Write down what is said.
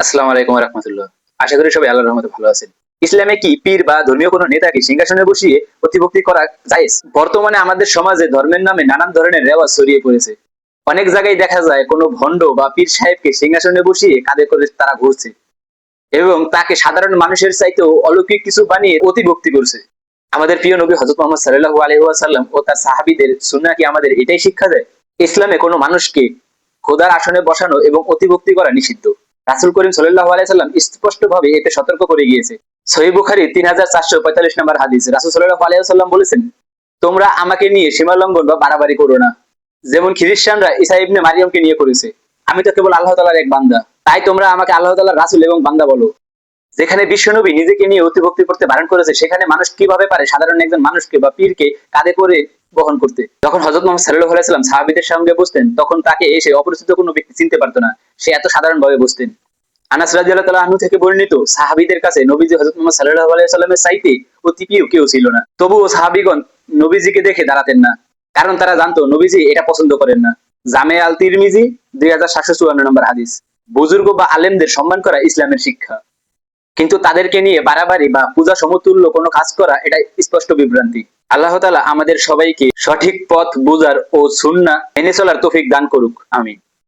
আসসালামু আলাইকুম ওয়া রাহমাতুল্লাহ। আশা করি সবাই আল্লাহর রহমতে ভালো আছেন। ইসলামে কি পীর বা ধর্মীয় কোনো নেতাকে সিংহাসনে বসিয়ে প্রতিপত্তি করা জায়েজ? বর্তমানে আমাদের সমাজে ধর্মের নামে নানান ধরনের রেওয়াজ ছড়িয়ে পড়েছে। অনেক জায়গায় দেখা যায় কোনো ভণ্ড বা পীর সাহেবকে সিংহাসনে বসিয়ে কাঁধে করে তারা ঘুরছে এবং তাকে সাধারণ মানুষের চাইতেও অলৌকিক কিছু বানিয়ে অতিভক্তি করছে। আমাদের প্রিয় নবী হযরত মুহাম্মদ সাল্লাল্লাহু আলাইহি ওয়াসাল্লাম ও তার সাহাবীদের সুন্নাহ কি আমাদের এটাই শিক্ষা দেয়? ইসলামে কোনো মানুষকে খোদার আসনে বসানো এবং অতিভক্তি করা নিষিদ্ধ। রাসূল করিম সাল্লাল্লাহু আলাইহি সাল্লাম স্পষ্টভাবে এতে সতর্ক করে গিয়েছে। সহিহ বুখারী 3445 নম্বর হাদিস। রাসূল সাল্লাল্লাহু আলাইহি সাল্লাম বলেছেন, তোমরা আমাকে নিয়ে সীমা লঙ্ঘন বা বাড়াবাড়ি করো না, যেমন খ্রিস্টানরা ঈসা ইবনে মারিয়ামকে নিয়ে করেছে। আমি তো কেবল আল্লাহ তাআলার এক বান্দা, তাই তোমরা আমাকে আল্লাহ তাআলার রাসূল এবং বান্দা বলো। যেখানে বিশ্বনবী নিজেকে নিয়ে অতিভক্তি করতে বারণ করেছে, সেখানে মানুষ কিভাবে পারে সাধারণ একজন মানুষকে বা পীরকে কাঁধে করে বহন করতে? যখন হযরত মুহাম্মদ সাল্লাল্লাহু আলাইহি সাল্লাম সাহাবীদের সঙ্গে বসতেন, তখন তাকে এসে অপরিচিত কোনো ব্যক্তি চিনতে পারতো না, সে এত সাধারণভাবে বসতেন। আনাস রাদিয়াল্লাহু তাআলা আনহু থেকে বর্ণিত, সাহাবীদের কাছে নবীজি হযরত মুহাম্মদ সাল্লাল্লাহু আলাইহি সাল্লামের চাইতে অতি প্রিয় কেউ ছিল না। তবুও সাহাবীগণ নবীজিকে দেখে দাঁড়াতেন না, কারণ তারা জানতো নবীজি এটা পছন্দ করেন না। জামে আল তিরমিজি 2754 নম্বর হাদিস। বুজুর্গ বা আলেমদের সম্মান করা ইসলামের শিক্ষা, কিন্তু তাদেরকে নিয়ে বাড়াবাড়ি বা পূজা সমতুল্য কোনো কাজ করা এটা স্পষ্ট বিভ্রান্তি। আল্লাহ তাআলা আমাদের সবাইকে সঠিক পথ বুঝার ও সুন্নাহ মেনে চলার তৌফিক দান করুক। আমিন।